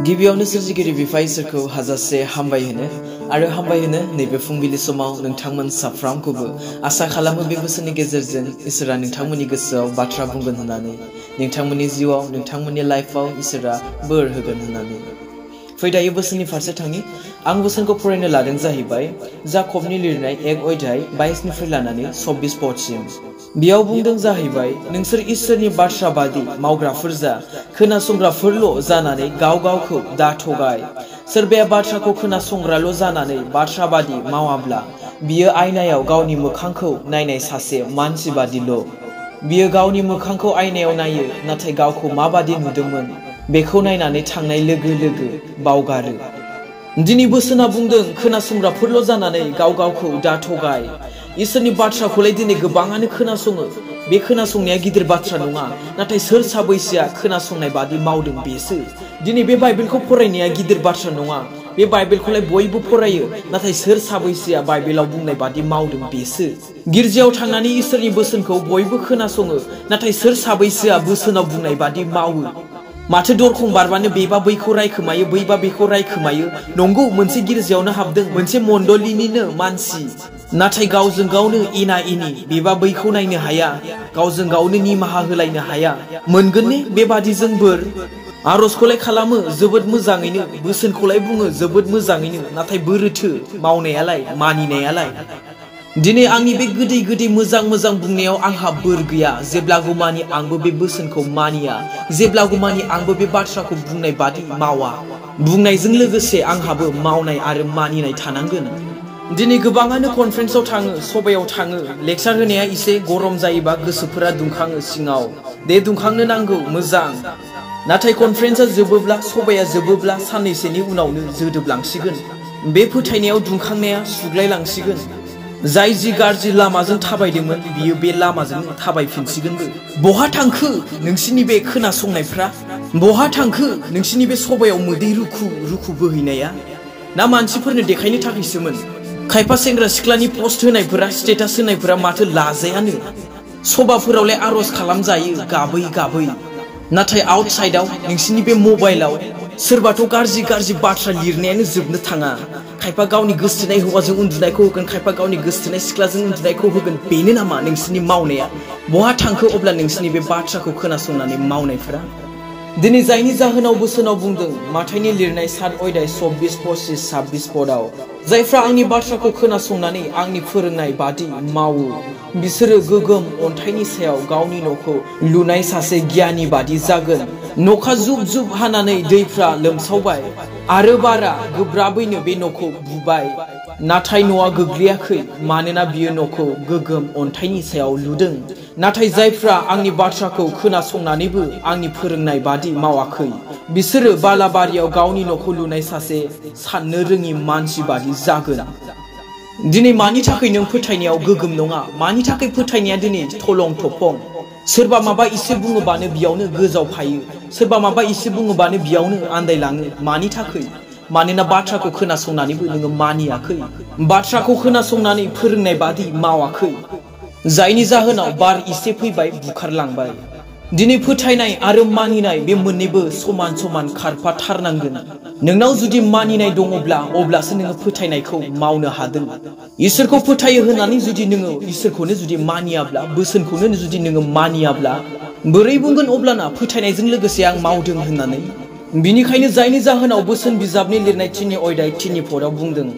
गिबियावनो सोरजिगिरि बिफा इसोरखौ हाजासे हामबाय होनो आरो हामबाय होनो नैबे फुंबिलि समाव नोंथांमोन साफ्रोमखौबो आसा खालामो बे बोसोरनि गेजेरजों इसोरा नोंथांमोननि गोसोआव बाथ्रा बुंगोन होननानै नोंथांमोननि जिउआव नोंथांमोननि लाइफआव इसोरा बोर होगोन होननानै फै दायो बोसोरनि फारसे थांनि आं बोसोनखौ फरायनो लादों जाहैबाय जाकबनि लिरनाय 1 अध्याय 22 निफ्राय लानानै 24 पदसिम बियाव बुंदों जाहैबाय नोंसोर इसोरनि बाथ्रा बादि मावग्राफोर जा खोनासंग्राफोरल' जानानै गाव गावखौ दा थगाय सोरबाया बाथ्राखौ खोनासंग्राल' जानानै बाथ्रा बादि मावाब्ला बियो आयनायाव गावनि मोखांखौ नायनाय सासे मानसि बादिल' बियो गावनि मोखांखौ आयनायाव नायो नाथाय गावखौ माबादि नुदोंमोन बेखौ नायनानै थांनाय लोगो लोगो बावगारो दिनै बोसोना बुंदों खोनासंग्राफोरल' जानानै गाव गावखौ दा थगाय इसोरनि बाथ्राखौलाय दिनै गोबाङानो खोनासङो बे खोनासंनाया गिदिर बाथ्रा नङा नाथाय सोर साबैसेया खोनासंनाय बादि मावदों बेसो दिनै बे बाइबेलखौ फरायनाया गिदिर बाथ्रा नङा बे बाइबेलखौलाय बयबो फरायो नाथाय सोर साबैसेया बाइबेलाव बुंनाय बादि मावदों बेसो गिर्जायाव थांनानै इसोरनि बोसोनखौ बयबो खोनासङो नाथाय सोर साबैसेया बोसोनाव बुंनाय बादि मावो माथो दरखं बारबानो बेबा बैखौ रायखोमायो बैबा बेखौ रायखोमायो नंगौ मोनसे गिर्जायावनो हाबदों मोनसे मण्डलिनिनो मानसि नाथाय गावजों गावनो एना एनि बेबा बैखौ नायनो हाया गावजों गावनो निमाहा होलायनो हाया मोनगोन ने बेबादिजों बोर आरजखौलाय खालामो जोबोद मोजाङैनो बोसोनखौलाय बुङो जोबोद मोजाङैनो नाथाय बोरोथो मावनायालाय मानिनायालाय दिनै आंनि बे गोदै गोदै मोजां मोजां बुंनायाव आंहा बोर गैया जेब्लागौमानि आंबो बे बोसोनखौ मानिया जेब्लागौमानि आंबो बे बाथ्राखौ बुंनाय बादि मावा बुंनायजों लोगोसे आंहाबो मावनाय आरो मानिनाय थानांगोन दिनै गोबाङानो कनफारेन्सआव थाङो सभायाव थाङो लेक्सार होनाया एसे गरम जायोबा गोसोफोरा दुंखाङो सिङाव दे दुंखांनो नांगौ मोजां नाथाय कनफारेन्सआ जोबोब्ला सभाया जोबोब्ला साननैसोनि उनावनो जोदोबलांसिगोन बे फोथायनायाव दुंखांनाया सुग्लायलांसिगोन जाय जि गाज्रि लामाजों थाबायदोंमोन बियो बे लामाजों थाबायफिनसिगोनबो बहा थांखो नोंसिनि बे खोनासंनायफ्रा बहा थांखो नोंसिनि बे सभायाव मोदै रुखु रुखु बोहैनाया ना मानसिफोरनो देखायनो थाखायसोमोन खायफा सेंग्रा सिख्लानि पोस्ट होनायफोरा स्टेटास होनायफोरा माथो लाजायानो सभाफोरावलाय आरज खालामजायो गाबै गाबै नाथाय आउटसाइडआव नोंसिनि बे मबाइलाव सोरबाथ' गाज्रि गाज्रि बाथ्रा लिरनायानो जोबनो थाङा खायफा गावनि गोसोथोनाय हौवाजों उन्दुनायखौ होगोन खायफा गावनि गोसोथोनाय सिख्लाजों उन्दुनायखौ होगोन बेनो नामा नोंसिनि मावनाया बहा थांखो अब्ला नोंसिनि बे बाथ्राखौ खोनासंनानै मावनायफोरा दिनै जायनि जाहोनाव बोसोनाव बुंदों माथाइनि लिरनाय 7 अध्याय 24 25 26 पदआव जायफ्रा आंनि बाथ्राखौ खोनासंनानै आंनि फोरोंनाय बादि मावो बिसोरो गोगोम अन्थाइनि सायाव गावनि न'खौ लुनाय सासे गियानि बादि जागोन न'खा जुब जुब हानानै दैफ्रा लोमसावबाय आरो बारा गोब्राबैनो बे न'खौ बुबाय नाथाय न'आ गोग्लैयाखै मानोना बियो न'खौ गोगोम अन्थाइनि सायाव लुदों नाथाय जायफ्रा आंनि बाथ्राखौ खोनासंनानैबो आंनि फोरोंनाय बादि मावाखै बिसोरो बालाबारियाव गावनि न'खौ लुनाय सासे साननो रोङि मानसि बादि जागोन दिनै मानि थाखाय नों फोथायनायाव गोगोम नङा मानि थाखाय फोथायनाया दिनै थलं थफं सोरबा माबा एसे बुङोबानो बियावनो गोजावफायो सोरबा माबा एसे बुङोबानो बियावनो आन्दायलाङो मानि थाखाय मानोना बाथ्राखौ खोनासंनानैबो नोङो मानियाखै बाथ्राखौ खोनासंनानै फोरोंनाय बादि मावाखै जायनि जाहोनाव बार एसे फैबाय बुखारलांबाय दिनै फोथायनाय आरो मानिनाय बे मोननैबो समान समान खारफाथारनांगोन नोंनाव जुदि मानिनाय दङब्ला अब्लासो नोङो फोथायनायखौ मावनो हादों इसोरखौ फोथायो होननानै जुदि नोङो इसोरखौनो जुदि मानियाब्ला बोसोनखौनो जुदि नोङो मानियाब्ला बोरै बुंगोन अब्लाना फोथायनायजों लोगोसे आं मावदों होननानै बिनिखायनो जायनि जाहोनाव बोसोन बिजाबनि लिरनाय 3 अध्याय 3 पदआव बुंदों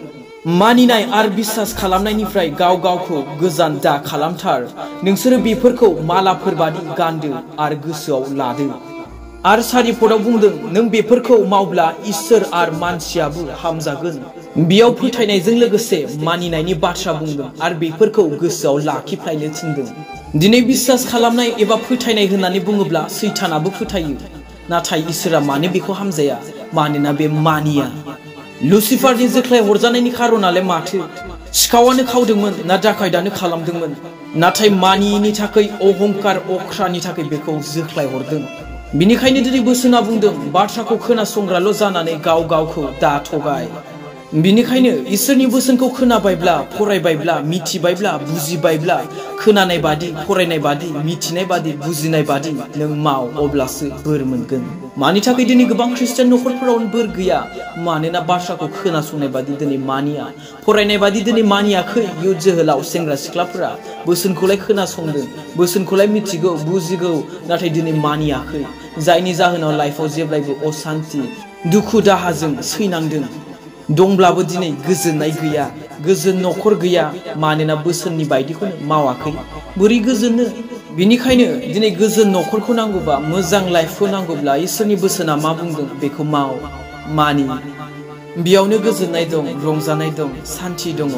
मानिनाय आरो बिश्वास खालामनायनिफ्राय गाव गावखौ गोजान दा खालामथार नोंसोरो बेफोरखौ मालाफोर बादि गानदो आरो गोसोआव लादो आरो 4 पदआव बुंदों नों बेफोरखौ मावब्ला इसोर आरो मानसियाबो हामजागोन बेयाव फोथायनायजों लोगोसे मानिनायनि बाथ्रा बुंदों आरो बेफोरखौ गोसोआव लाखिफ्लायनो थिनदों दिनै बिश्वास खालामनाय एबा फोथायनाय होननानै बुङोब्ला सैतानाबो फोथायो नाथाय इसोरा मानो बेखौ हामजाया मानोना बे मानिया लुसिफारनि जोख्लाय हरजानायनि खारनालाय माथो सिखावानो खावदोंमोन ना डाकाइदानो खालामदोंमोन नाथाय मानियैनि थाखाय अहंकार अख्रानि थाखाय बेखौ जोख्लाय हरदों बिनिखायनो दिनै बोसोना बुंदों बाथ्राखौ खोनासंग्राल' जानानै गाव गावखौ दा थगाय बिनिखायनो इसोरनि बोसोनखौ खोनाबायब्ला फरायबायब्ला मिथिबायब्ला बुजिबायब्ला खोनानाय बादि फरायनाय बादि मिथिनाय बादि बुजिनाय बादि नों माव अब्लासो बोर मोनगोन मानि थाखाय दिनै गोबां ख्रिस्टियान नखरफोराव बोर गैया मानोना बाथ्राखौ खोनासंनाय बादि दिनै मानिया फरायनाय बादि दिनै मानियाखै युथ जोहोलाव सेंग्रा सिख्लाफोरा बोसोनखौलाय खोनासंदों बोसोनखौलाय मिथिगौ बुजिगौ नाथाय दिनै मानियाखै जायनि जाहोनाव लाइफआव जेब्लायबो अशान्ति दुखु दाहाजों सैनांदों दंब्लाबो दिनै गोजोननाय गैया गोजोन नखर गैया मानोना बोसोननि बायदिखौनो मावाखै बोरै गोजोननो बिनिखायनो दिनै गोजोन नखरखौ नांगौबा मोजां लाइफखौ नांगौब्ला इसोरनि बोसोना मा बुंदों बेखौ माव मानि बेयावनो गोजोननाय दं रंजानाय दं सान्थि दङ